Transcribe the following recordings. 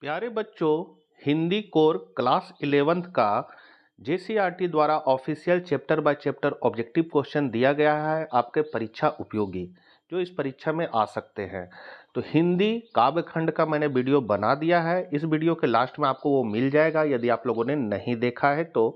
प्यारे बच्चों, Hindi core class 11th का जेसीईआरटी द्वारा official chapter by chapter objective question दिया गया है आपके परीक्षा उपयोगी जो इस परीक्षा में आ सकते हैं। तो हिंदी काव्य खंड का मैंने वीडियो बना दिया है। इस वीडियो के लास्ट में आपको वो मिल जाएगा यदि आप लोगों ने नहीं देखा है तो।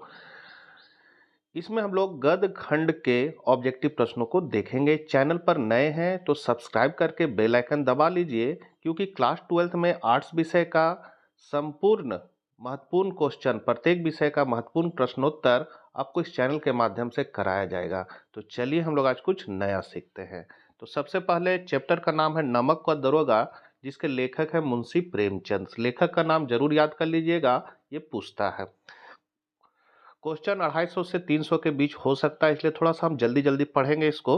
इसमें हम लोग गद्य खंड के ऑब्जेक्टिव प्रश्नों को देखेंगे। चैनल पर नए हैं तो सब्सक्राइब करके बेल आइकन दबा लीजिए, क्योंकि क्लास 12th में आर्ट्स विषय का संपूर्ण महत्वपूर्ण क्वेश्चन, प्रत्येक विषय का महत्वपूर्ण प्रश्नोत्तर आपको इस चैनल के माध्यम से कराया जाएगा। तो चलिए हम लोग आज कुछ नया सीखते हैं। तो सबसे पहले चैप्टर का नाम है नमक का दरोगा, जिसके लेखक है मुंशी प्रेमचंद। लेखक का नाम जरूर याद कर लीजिएगा, ये पूछता है। क्वेश्चन 250 से 300 के बीच हो सकता है, इसलिए थोड़ा सा हम जल्दी जल्दी पढ़ेंगे इसको।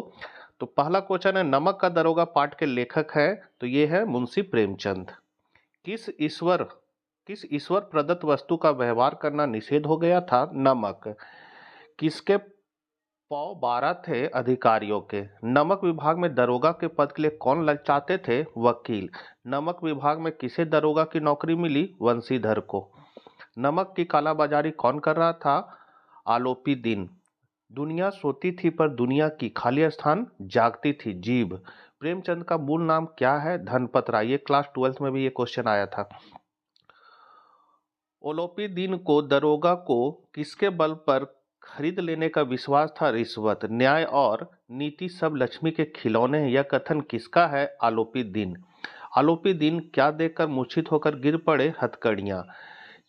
तो पहला क्वेश्चन है, नमक का दरोगा पाठ के लेखक है तो ये है मुंशी प्रेमचंद। किस ईश्वर प्रदत्त वस्तु का व्यवहार करना निषेध हो गया था? नमक। किसके पौ 12 थे अधिकारियों के? नमक विभाग में दरोगा के पद के लिए कौन लग चाहते थे? वकील। नमक विभाग में किसे दरोगा की नौकरी मिली? वंशीधर को। नमक की कालाबाजारी कौन कर रहा था? आलोपी दिन। दुनिया सोती थी पर दुनिया की खाली स्थान जागती थी जीभ। प्रेमचंद का मूल नाम क्या है? धनपत राय। ये क्लास 12th में भी ये क्वेश्चन आया था। ओलोपी दिन को दरोगा को किसके बल पर खरीद लेने का विश्वास था? रिश्वत। न्याय और नीति सब लक्ष्मी के खिलौने हैं, यह कथन किसका है? आलोपी दिन। आलोपी दिन क्या देखकर मूर्छित होकर गिर पड़े? हथकड़ियां।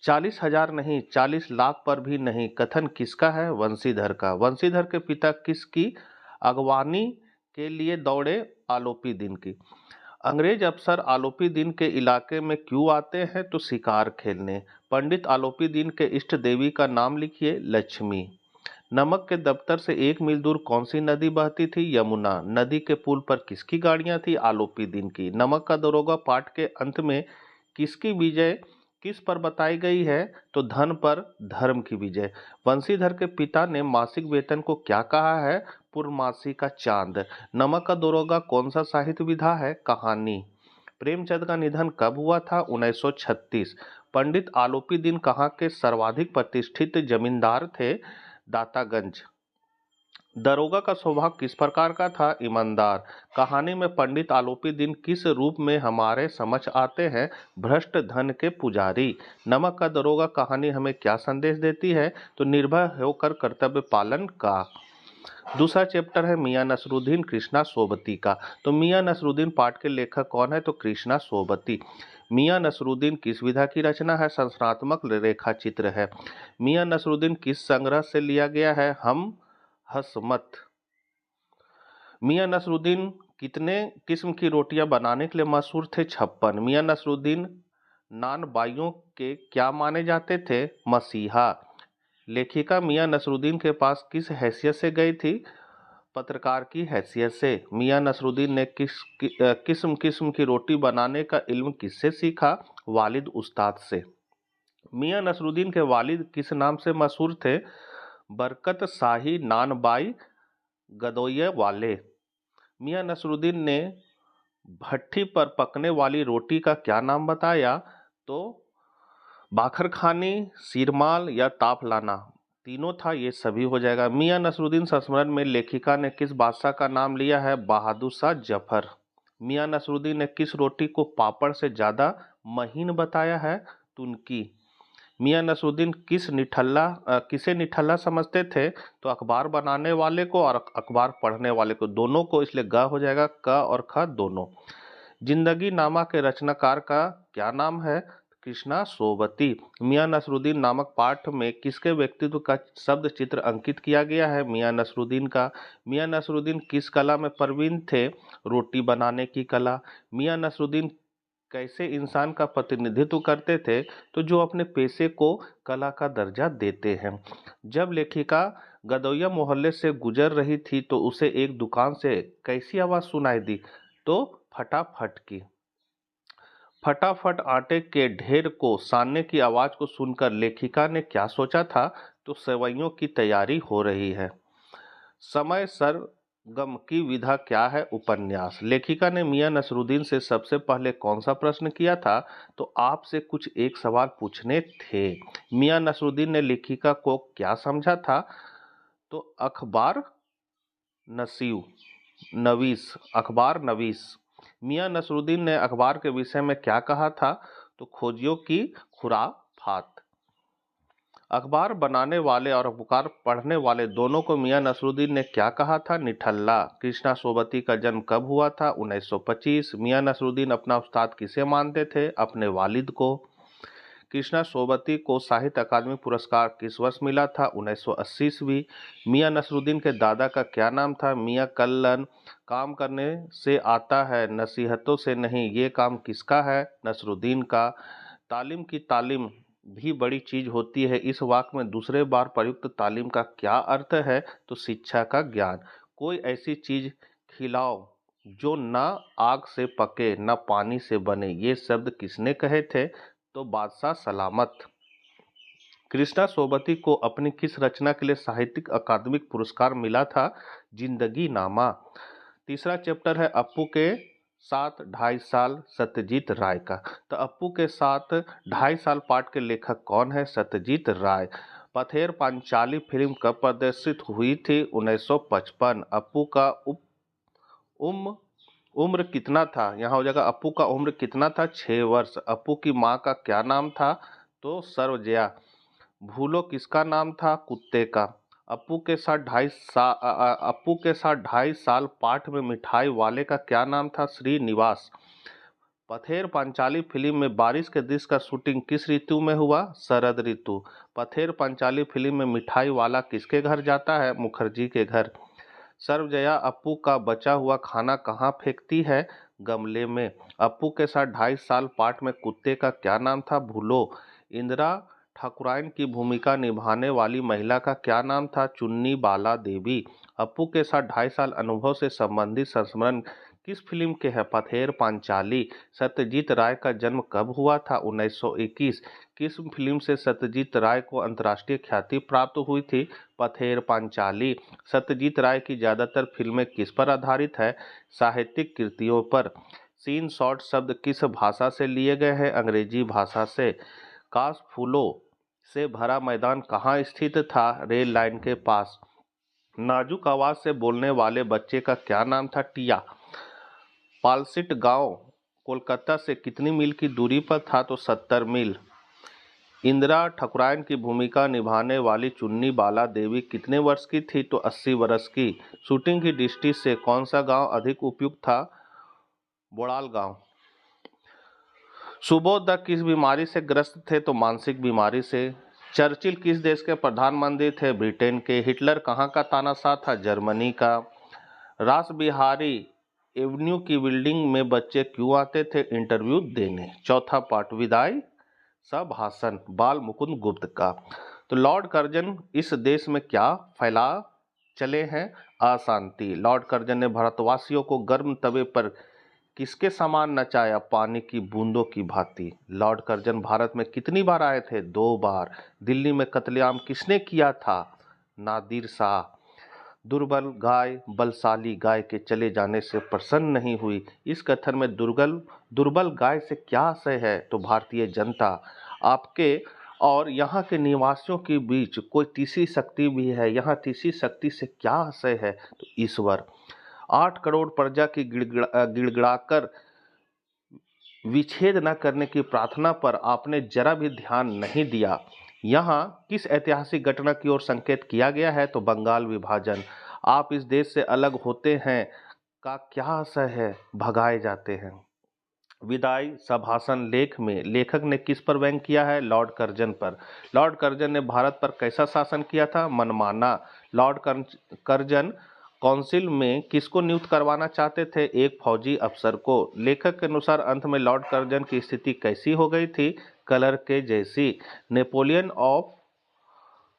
40,000 नहीं 40 लाख पर भी नहीं, कथन किसका है? वंशीधर का। वंशीधर के पिता किसकी अगवानी के लिए दौड़े? आलोपी दिन की। अंग्रेज अफसर आलोपी दिन के इलाके में क्यों आते हैं? तो शिकार खेलने। पंडित आलोपी दिन के इष्ट देवी का नाम लिखिए। लक्ष्मी। नमक के दफ्तर से 1 मील दूर कौन सी नदी बहती थी? यमुना। नदी के पुल पर किसकी गाड़ियां थी? आलोपी दिन की। नमक का दरोगा पाठ के अंत में किसकी विजय किस पर बताई गई है? तो धन पर धर्म की विजय। वंशीधर के पिता ने मासिक वेतन को क्या कहा है? पूर्णमासी का चांद। नमक का दरोगा कौन सा साहित्य विधा है? कहानी। प्रेमचंद का निधन कब हुआ था? 1936। पंडित आलोपी दिन कहाँ के सर्वाधिक प्रतिष्ठित जमींदार थे? दातागंज। दरोगा का स्वभाव किस प्रकार का था? ईमानदार। कहानी में पंडित आलोपी दिन किस रूप में हमारे समझ आते हैं? भ्रष्ट धन के पुजारी। नमक का दरोगा कहानी हमें क्या संदेश देती है? तो निर्भय होकर कर्तव्य पालन का। दूसरा चैप्टर है मियां नसरुद्दीन कृष्णा सोबती का। तो मियां नसरुद्दीन पाठ के लेखक कौन है? तो कृष्णा सोबती। मियां नसरुद्दीन किस विधा की रचना है? संरचनात्मक रेखा चित्र है। मियां नसरुद्दीन किस संग्रह से लिया गया है? हम हसमत। मियां नसरुद्दीन कितने किस्म की रोटियां बनाने के लिए मशहूर थे? 56। मियां नसरुद्दीन नान बाइयों के क्या माने जाते थे? मसीहा। लेखिका मियां नसरुद्दीन के पास किस हैसियत से गई थी? पत्रकार की हैसियत से। मियां नसरुद्दीन ने किस्म किस्म की रोटी बनाने का इल्म किससे सीखा? वालिद उस्ताद से। मियां नसरुद्दीन के वालिद किस नाम से मशहूर थे? बरकत शाही नानबाई गदोये वाले। मियां नसरुद्दीन ने भट्ठी पर पकने वाली रोटी का क्या नाम बताया? तो बाखरखानी, सिरमाल या ताफलाना। तीनों था, ये सभी हो जाएगा। मियां नसरुद्दीन संस्मरण में लेखिका ने किस बादशाह का नाम लिया है? बहादुर शाह जफर। मियां नसरुद्दीन ने किस रोटी को पापड़ से ज्यादा महीन बताया है? तुनकी। मियां नसरुद्दीन किसे निठल्ला समझते थे? तो अखबार बनाने वाले को और अखबार पढ़ने वाले को, दोनों को, इसलिए ग हो जाएगा, क और ख दोनों। जिंदगी नामा के रचनाकार का क्या नाम है? कृष्णा सोबती। मियां नसरुद्दीन नामक पाठ में किसके व्यक्तित्व का शब्द चित्र अंकित किया गया है? मियां नसरुद्दीन का। मियां नसरुद्दीन किस कला में प्रवीण थे? रोटी बनाने की कला। मियां नसरुद्दीन कैसे इंसान का प्रतिनिधित्व करते थे? तो जो अपने पेशे को कला का दर्जा देते हैं। जब लेखिका गदोया मोहल्ले से गुजर रही थी तो उसे एक दुकान से कैसी आवाज सुनाई दी? तो फटाफट की। फटाफट आटे के ढेर को सानने की आवाज को सुनकर लेखिका ने क्या सोचा था? तो सेवइयों की तैयारी हो रही है। समय सर गम की विधा क्या है? उपन्यास। लेखिका ने मियां नसरुद्दीन से सबसे पहले कौन सा प्रश्न किया था? तो आपसे कुछ एक सवाल पूछने थे। मियां नसरुद्दीन ने लेखिका को क्या समझा था? तो अखबार नवीस। मियां नसरुद्दीन ने अखबार के विषय में क्या कहा था? तो खोजियों की खुराफात। अखबार बनाने वाले और अखबार पढ़ने वाले दोनों को मियां नसरुद्दीन ने क्या कहा था? निठल्ला। कृष्णा सोबती का जन्म कब हुआ था? 1925। मियां नसरुद्दीन अपना उस्ताद किसे मानते थे? अपने वालिद को। कृष्णा सोबती को साहित्य अकादमी पुरस्कार किस वर्ष मिला था? 1980 ईस्वी। मियां नसरुद्दीन के दादा का क्या नाम था? मियां कल्लन। काम करने से आता है, नसीहतों से नहीं। ये काम किसका है? नसरुद्दीन का। तालीम की तालीम भी बड़ी चीज होती है। इस वाक्य में दूसरे बार प्रयुक्त तालीम का क्या अर्थ है? तो शिक्षा का ज्ञान। कोई ऐसी चीज खिलाओ जो न आग से पके न पानी से बने। ये शब्द किसने कहे थे? तो बादशाह सलामत। कृष्णा सोबती को अपनी किस रचना के लिए साहित्यिक अकादमिक पुरस्कार मिला था? जिंदगी नामा। तीसरा चैप्टर है अप्पू के साथ 2.5 साल, सत्यजीत राय का। तो अप्पू के साथ 2.5 साल पाठ के लेखक कौन है? सत्यजीत राय। पथेर पांचाली फिल्म कब प्रदर्शित हुई थी? 1955। अप्पू का उम्र कितना था? यहाँ हो जाएगा अप्पू का उम्र कितना था? 6 वर्ष। अप्पू की माँ का क्या नाम था? तो सर्वजया। भूलो किसका नाम था? कुत्ते का। अप्पू के साथ 2.5 साल पाठ में मिठाई वाले का क्या नाम था? श्रीनिवास। पथेर पांचाली फिल्म में बारिश के दृश्य का शूटिंग किस ऋतु में हुआ? शरद ऋतु। पथेर पांचाली फिल्म में मिठाई वाला किसके घर जाता है? मुखर्जी के घर। सर्वजया अप्पू का बचा हुआ खाना कहाँ फेंकती है? गमले में। अप्पू के साथ 2.5 साल पाठ में कुत्ते का क्या नाम था? भूलो। इंदिरा ठाकुरायन की भूमिका निभाने वाली महिला का क्या नाम था? चुन्नी बाला देवी। अप्पू के साथ 2.5 साल अनुभव से संबंधित संस्मरण किस फिल्म के है? पथेर पांचाली। सत्यजीत राय का जन्म कब हुआ था? 1921। किस फिल्म से सत्यजीत राय को अंतर्राष्ट्रीय ख्याति प्राप्त हुई थी? पथेर पांचाली। सत्यजीत राय की ज्यादातर फिल्में किस पर आधारित है? साहित्यिक कृतियों पर। सीन शॉट शब्द किस भाषा से लिए गए हैं? अंग्रेजी भाषा से। काश फूलों से भरा मैदान कहाँ स्थित था? रेल लाइन के पास। नाजुक आवाज से बोलने वाले बच्चे का क्या नाम था? टिया। पालसिट गांव कोलकाता से कितनी मील की दूरी पर था? तो 70 मील। इंदिरा ठाकुरायन की भूमिका निभाने वाली चुन्नी बाला देवी कितने वर्ष की थी? तो 80 वर्ष की। शूटिंग की दृष्टि से कौन सा गांव अधिक उपयुक्त था? बोड़ाल गांव। सुबोध किस बीमारी से ग्रस्त थे? तो मानसिक बीमारी से। चर्चिल किस देश के प्रधानमंत्री थे? ब्रिटेन के। हिटलर कहाँ का तानाशाह था? जर्मनी का। रास बिहारी एवेन्यू की बिल्डिंग में बच्चे क्यों आते थे? इंटरव्यू देने। चौथा पार्ट विदाई सभाषण बाल मुकुंद गुप्त का। तो लॉर्ड कर्जन इस देश में क्या फैला चले हैं? अशांति। लॉर्ड कर्जन ने भारतवासियों को गर्म तवे पर किसके समान नचाया? पानी की बूंदों की भांति। लॉर्ड कर्जन भारत में कितनी बार आए थे? 2 बार। दिल्ली में कत्लेआम किसने किया था? नादिर शाह। दुर्बल गाय बलशाली गाय के चले जाने से प्रसन्न नहीं हुई। इस कथन में दुर्बल गाय से क्या आशय है? तो भारतीय जनता। आपके और यहाँ के निवासियों के बीच कोई तीसरी शक्ति भी है। यहाँ तीसरी शक्ति से क्या आशय है? तो ईश्वर। 8 करोड़ प्रजा की गिड़गिड़ाकर विच्छेद न करने की प्रार्थना पर आपने जरा भी ध्यान नहीं दिया। यहाँ किस ऐतिहासिक घटना की ओर संकेत किया गया है? तो बंगाल विभाजन। आप इस देश से अलग होते हैं का क्या आशय है? भगाए जाते हैं। विदाई सभाषण लेख में लेखक ने किस पर व्यंग किया है? लॉर्ड कर्जन पर। लॉर्ड कर्जन ने भारत पर कैसा शासन किया था? मनमाना। लॉर्ड कर्जन काउंसिल में किसको नियुक्त करवाना चाहते थे? एक फौजी अफसर को। लेखक के अनुसार अंत में लॉर्ड कर्जन की स्थिति कैसी हो गई थी? कलर के जैसी। नेपोलियन ऑफ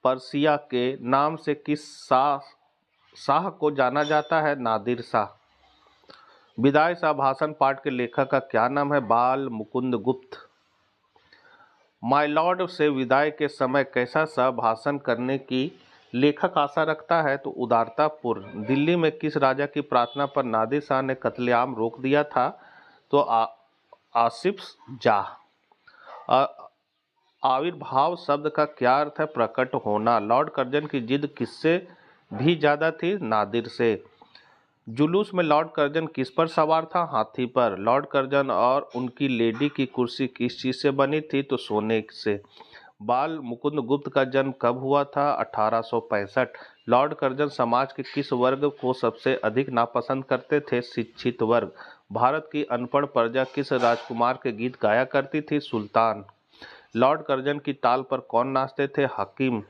पर्सिया के नाम से किस शाह को जाना जाता है? नादिर शाह। विदाई सभाषण पाठ के लेखक का क्या नाम है? बाल मुकुंद गुप्त। माय लॉर्ड से विदाई के समय कैसा सभाषण करने की लेखक आशा रखता है तो उदारतापूर्ण। दिल्ली में किस राजा की प्रार्थना पर नादिर शाह ने कत्लेआम रोक दिया था? तो आसिफ जाह। आ- आविर्भाव शब्द का क्या अर्थ है? प्रकट होना। लॉर्ड कर्जन की जिद किससे भी ज्यादा थी? नादिर से। जुलूस में लॉर्ड कर्जन किस पर सवार था? हाथी पर। लॉर्ड कर्जन और उनकी लेडी की कुर्सी किस चीज से बनी थी? तो सोने से। बाल मुकुंद गुप्त का जन्म कब हुआ था? 1865। लॉर्ड कर्जन समाज के किस वर्ग को सबसे अधिक नापसंद करते थे? शिक्षित वर्ग। भारत की अनपढ़ प्रजा किस राजकुमार के गीत गाया करती थी? सुल्तान। लॉर्ड कर्जन की ताल पर कौन नाचते थे? हकीम।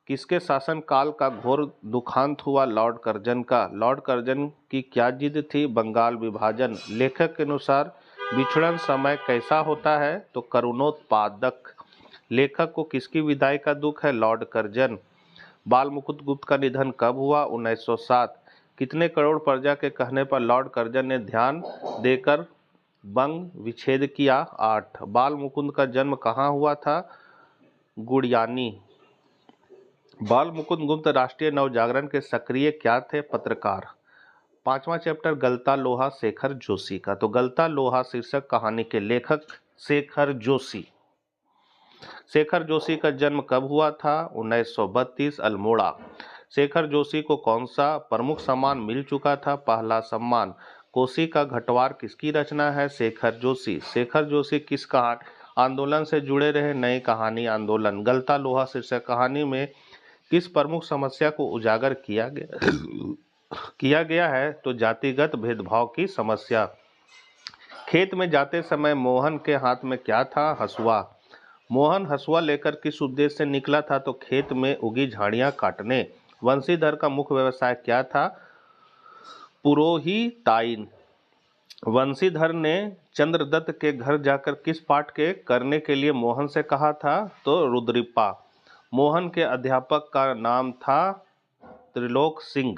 किसके शासनकाल का घोर दुखांत हुआ? लॉर्ड कर्जन का। लॉर्ड कर्जन की क्या जिद थी? बंगाल विभाजन। लेखक के अनुसार विछड़न समय कैसा होता है? तो करुणोत्पादक। लेखक को किसकी विदाई का दुख है? Lord Curzon. बाल मुकुंद गुप्त का निधन कब हुआ? 1907। कितने करोड़ प्रजा के कहने पर लॉर्ड कर्जन ने ध्यान देकर बंग विच्छेद किया? 8। बाल मुकुंद का जन्म कहाँ हुआ था? गुड़ियानी। बाल मुकुंद गुप्त राष्ट्रीय नवजागरण के सक्रिय क्या थे? पत्रकार। पांचवा चैप्टर गलता लोहा शेखर जोशी का। तो गलता लोहा शीर्षक कहानी के लेखक शेखर जोशी। शेखर जोशी का जन्म कब हुआ था? 1932 अल्मोड़ा। शेखर जोशी को कौन सा प्रमुख सम्मान मिल चुका था? पहला सम्मान। कोसी का घटवार किसकी रचना है? शेखर जोशी। शेखर जोशी किस आंदोलन से जुड़े रहे? नई कहानी आंदोलन। गलता लोहा शीर्षक कहानी में किस प्रमुख समस्या को उजागर किया गया है? तो जातिगत भेदभाव की समस्या। खेत में जाते समय मोहन के हाथ में क्या था? हसुआ। मोहन हसुआ लेकर किस उद्देश्य से निकला था? तो खेत में उगी झाड़ियां काटने। वंशीधर का मुख्य व्यवसाय क्या था? पुरोहिताइन। वंशीधर ने चंद्रदत्त के घर जाकर किस पाठ के करने के लिए मोहन से कहा था? तो रुद्रिपा। मोहन के अध्यापक का नाम था त्रिलोक सिंह।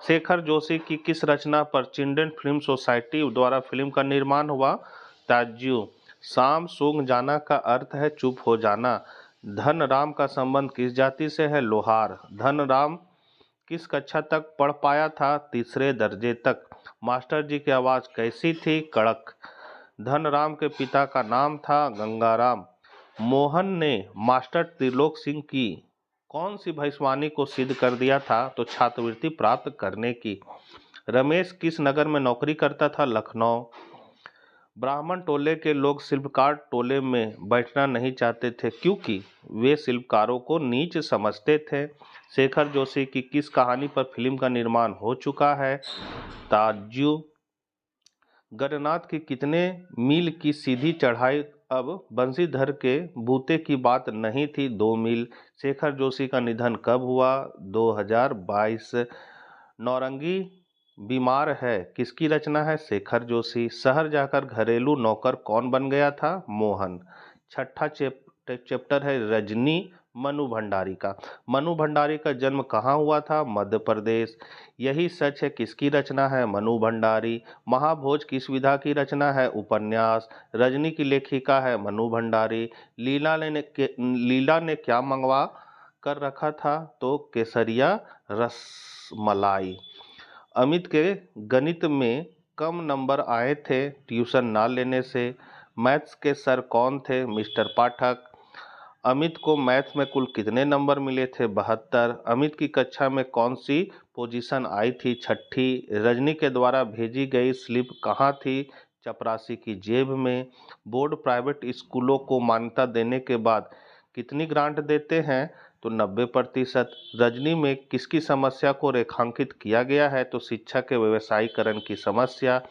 शेखर जोशी की किस रचना पर चिल्ड्रन फिल्म सोसाइटी द्वारा फिल्म का निर्माण हुआ? ताज्यू। शाम सूंघ जाना का अर्थ है चुप हो जाना। धन राम का संबंध किस जाति से है? लोहार। धन राम किस कक्षा तक पढ़ पाया था? तीसरे दर्जे तक। मास्टर जी की आवाज कैसी थी? कड़क। धनराम के पिता का नाम था गंगाराम। मोहन ने मास्टर त्रिलोक सिंह की कौन सी भविष्यवाणी को सिद्ध कर दिया था? तो छात्रवृत्ति प्राप्त करने की। रमेश किस नगर में नौकरी करता था? लखनऊ। ब्राह्मण टोले के लोग शिल्पकार टोले में बैठना नहीं चाहते थे क्योंकि वे शिल्पकारों को नीच समझते थे। शेखर जोशी की किस कहानी पर फिल्म का निर्माण हो चुका है? ताज्जु। गणनाथ की कितने मील की सीधी चढ़ाई अब बंशीधर के बूते की बात नहीं थी? 2 मील। शेखर जोशी का निधन कब हुआ? 2022। नौरंगी बीमार है किसकी रचना है? शेखर जोशी। शहर जाकर घरेलू नौकर कौन बन गया था? मोहन। छठा चैप्टर है रजनी मनु भंडारी का। मनु भंडारी का जन्म कहाँ हुआ था? मध्य प्रदेश। यही सच है किसकी रचना है? मनु भंडारी। महाभोज किस विधा की रचना है? उपन्यास। रजनी की लेखिका है मनु भंडारी। लीला ने क्या मंगवा कर रखा था? तो केसरिया रसमलाई। अमित के गणित में कम नंबर आए थे ट्यूशन ना लेने से। मैथ्स के सर कौन थे? मिस्टर पाठक। अमित को मैथ्स में कुल कितने नंबर मिले थे? 72। अमित की कक्षा में कौन सी पोजीशन आई थी? छठी। रजनी के द्वारा भेजी गई स्लिप कहाँ थी? चपरासी की जेब में। बोर्ड प्राइवेट स्कूलों को मान्यता देने के बाद कितनी ग्रांट देते हैं? तो 90%। रजनी में किसकी समस्या को रेखांकित किया गया है? तो शिक्षा के व्यवसायीकरण की समस्या।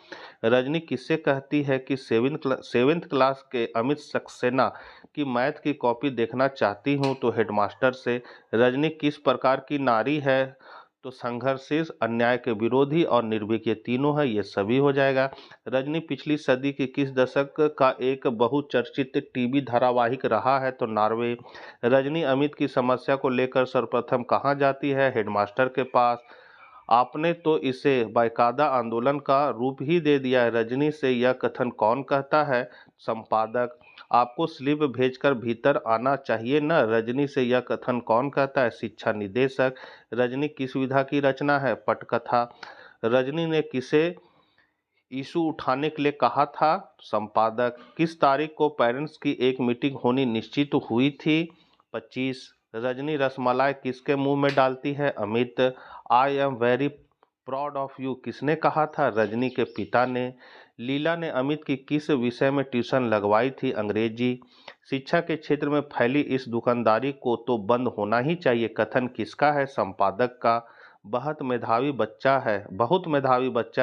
रजनी किससे कहती है कि सेवेंथ क्लास के अमित सक्सेना की मैथ की कॉपी देखना चाहती हूँ? तो हेडमास्टर से। रजनी किस प्रकार की नारी है? तो संघर्षशील, अन्याय के विरोधी और निर्भीक, ये तीनों है, ये सभी हो जाएगा। रजनी पिछली सदी के किस दशक का एक बहुचर्चित टीवी धारावाहिक रहा है? तो नॉर्वे। रजनी अमित की समस्या को लेकर सर्वप्रथम कहाँ जाती है? हेडमास्टर के पास। आपने तो इसे बाकायदा आंदोलन का रूप ही दे दिया है। रजनी से यह कथन कौन कहता है? संपादक। आपको स्लिप भेजकर भीतर आना चाहिए न। रजनी से यह कथन कौन कहता है? शिक्षा निदेशक। रजनी किस विधा की रचना है? पटकथा। रजनी ने किसे इशू उठाने के लिए कहा था? संपादक। किस तारीख को पेरेंट्स की एक मीटिंग होनी निश्चित हुई थी? 25। रजनी रसमलाई किसके मुंह में डालती है? Amit. I am very proud of you किसने कहा था? रजनी के पिता ने। लीला ने अमित की किस विषय में ट्यूशन लगवाई थी? अंग्रेजी। शिक्षा के क्षेत्र में फैली इस दुकानदारी को तो बंद होना ही चाहिए कथन किसका है? संपादक का। बहुत मेधावी बच्चा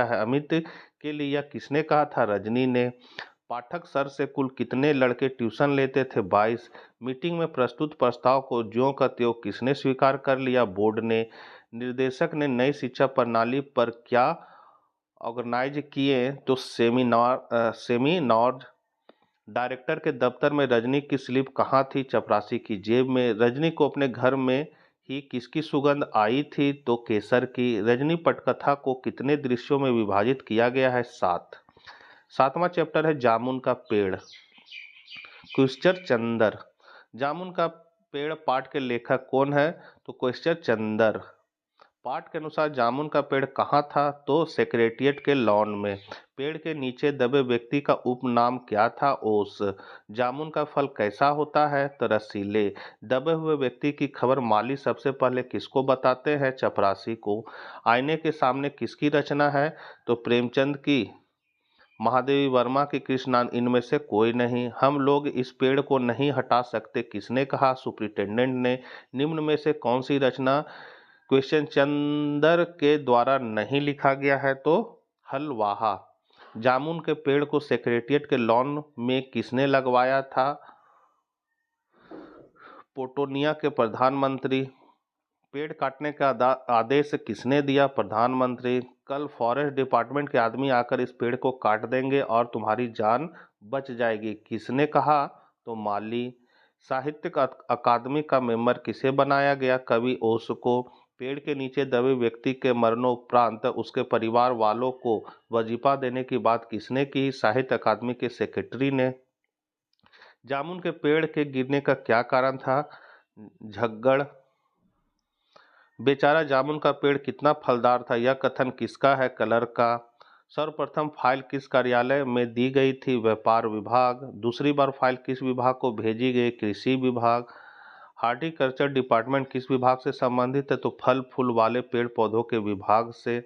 है अमित के लिए यह किसने कहा था? रजनी ने। पाठक सर से कुल कितने लड़के ट्यूशन लेते थे? 22। मीटिंग में प्रस्तुत प्रस्ताव को ज्यों का त्यों किसने स्वीकार कर लिया? बोर्ड ने। निर्देशक ने नई शिक्षा प्रणाली पर क्या ऑर्गेनाइज किए? तो सेमिनार। डायरेक्टर के दफ्तर में रजनी की स्लिप कहाँ थी? चपरासी की जेब में। रजनी को अपने घर में ही किसकी सुगंध आई थी? तो केसर की। रजनी पटकथा को कितने दृश्यों में विभाजित किया गया है? 7। 7वां चैप्टर है जामुन का पेड़। क्वेश्चन चंदर। जामुन का पेड़ पाठ के लेखक कौन है? तो क्वेश्चन चंदर। पाठ के अनुसार जामुन का पेड़ कहाँ था? तो सेक्रेटेरिएट के लॉन में। पेड़ के नीचे दबे व्यक्ति का उपनाम क्या था? ओस। जामुन का फल कैसा होता है? तो रसीले। दबे हुए व्यक्ति की खबर माली सबसे पहले किसको बताते हैं? चपरासी को। आईने के सामने किसकी रचना है? तो प्रेमचंद की। महादेवी वर्मा की कृष्णान इनमें से कोई नहीं। हम लोग इस पेड़ को नहीं हटा सकते किसने कहा? सुपरिटेंडेंट ने। निम्न में से कौन सी रचना क्वेश्चन चंदर के द्वारा नहीं लिखा गया है? तो हलवाहा। जामुन के पेड़ को सेक्रेटेरिएट के लॉन में किसने लगवाया था? पोटोनिया के प्रधानमंत्री। पेड़ काटने का आदेश किसने दिया? प्रधानमंत्री। कल फॉरेस्ट डिपार्टमेंट के आदमी आकर इस पेड़ को काट देंगे और तुम्हारी जान बच जाएगी किसने कहा? तो माली। साहित्यिक अकादमी का मेंबर किसे बनाया गया? कवि ओश को। पेड़ के नीचे दबे व्यक्ति के मरणोपरांत उसके परिवार वालों को वजीफा देने की बात किसने की? साहित्य अकादमी के सेक्रेटरी ने। जामुन के पेड़ के गिरने का क्या कारण था? झगड़। बेचारा जामुन का पेड़ कितना फलदार था यह कथन किसका है? कलर का। सर्वप्रथम फाइल किस कार्यालय में दी गई थी? व्यापार विभाग। दूसरी बार फाइल किस विभाग को भेजी गई? कृषि विभाग। हार्टिकल्चर डिपार्टमेंट किस विभाग से संबंधित है? तो फल फूल वाले पेड़ पौधों के विभाग से।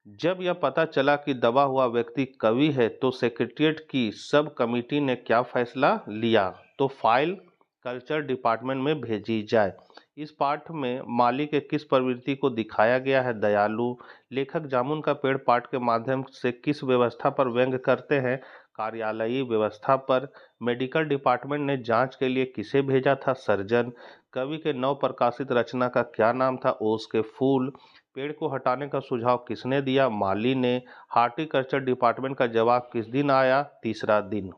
जब यह पता चला कि दबा हुआ व्यक्ति कवि है तो सेक्रेटेरिएट की सब कमेटी ने क्या फैसला लिया? तो फाइल कल्चर डिपार्टमेंट में भेजी जाए। इस पाठ में माली के किस प्रवृत्ति को दिखाया गया है? दयालु। लेखक जामुन का पेड़ पाठ के माध्यम से किस व्यवस्था पर व्यंग करते हैं? कार्यालयीय व्यवस्था पर। मेडिकल डिपार्टमेंट ने जांच के लिए किसे भेजा था? सर्जन। कवि के नव प्रकाशित रचना का क्या नाम था? ओस के फूल। पेड़ को हटाने का सुझाव किसने दिया? माली ने। हार्टिकल्चर डिपार्टमेंट का जवाब किस दिन आया? तीसरा दिन।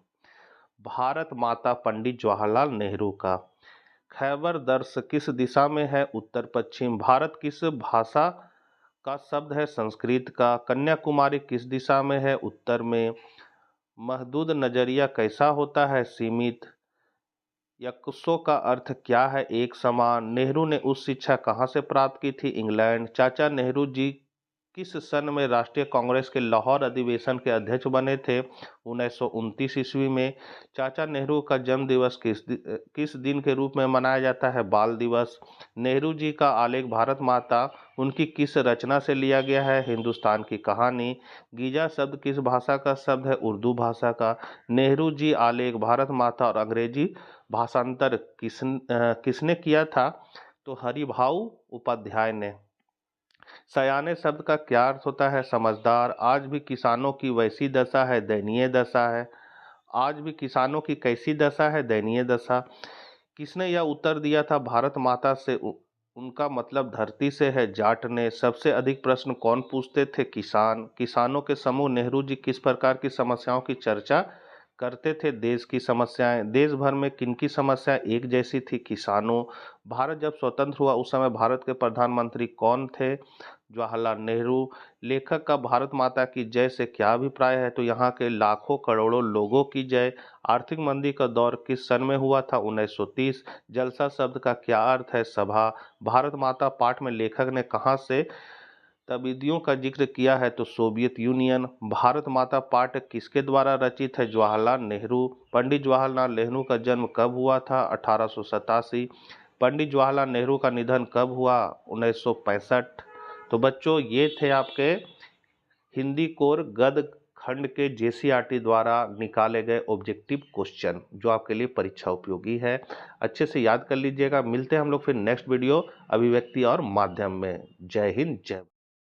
भारत माता पंडित जवाहरलाल नेहरू का। खैबर दर्श किस दिशा में है? उत्तर पश्चिम। भारत किस भाषा का शब्द है? संस्कृत का। कन्याकुमारी किस दिशा में है? उत्तर में। महदूद नजरिया कैसा होता है? सीमित। यक्सों का अर्थ क्या है? एक समान। नेहरू ने उच्च शिक्षा कहाँ से प्राप्त की थी? इंग्लैंड। चाचा नेहरू जी किस सन में राष्ट्रीय कांग्रेस के लाहौर अधिवेशन के अध्यक्ष बने थे? 1929 ईस्वी में। चाचा नेहरू का जन्म दिवस किस दिन के रूप में मनाया जाता है? बाल दिवस। नेहरू जी का आलेख भारत माता उनकी किस रचना से लिया गया है? हिंदुस्तान की कहानी। गीजा शब्द किस भाषा का शब्द है? उर्दू भाषा का। नेहरू जी आलेख भारत माता और अंग्रेजी भाषांतर किसने किया था? तो हरिभाऊ उपाध्याय ने। सयाने शब्द का क्या अर्थ होता है? समझदार। आज भी किसानों की वैसी दशा है, दयनीय दशा है। आज भी किसानों की कैसी दशा है? दयनीय दशा। किसने यह उत्तर दिया था? भारत माता से उनका मतलब धरती से है, जाट ने। सबसे अधिक प्रश्न कौन पूछते थे? किसान। किसानों के समूह नेहरू जी किस प्रकार की समस्याओं की चर्चा करते थे देश की समस्याएं, देश भर में किनकी समस्याएं एक जैसी थी? किसानों। भारत जब स्वतंत्र हुआ उस समय भारत के प्रधानमंत्री कौन थे? जवाहरलाल नेहरू। लेखक का भारत माता की जय से क्या अभिप्राय है? तो यहाँ के लाखों करोड़ों लोगों की जय। आर्थिक मंदी का दौर किस सन में हुआ था? 1930। जलसा शब्द का क्या अर्थ है? सभा। भारत माता पाठ में लेखक ने कहाँ से तब्दीलियों का जिक्र किया है? तो सोवियत यूनियन। भारत माता पाठ किसके द्वारा रचित है? जवाहरलाल नेहरू। पंडित जवाहरलाल नेहरू का जन्म कब हुआ था? 1887। पंडित जवाहरलाल नेहरू का निधन कब हुआ? 1965। तो बच्चों ये थे आपके हिंदी कोर गद्य खंड के जेसीईआरटी द्वारा निकाले गए ऑब्जेक्टिव क्वेश्चन जो आपके लिए परीक्षा उपयोगी है। अच्छे से याद कर लीजिएगा। मिलते हैं हम लोग फिर नेक्स्ट वीडियो अभिव्यक्ति और माध्यम में। जय हिंद, जय।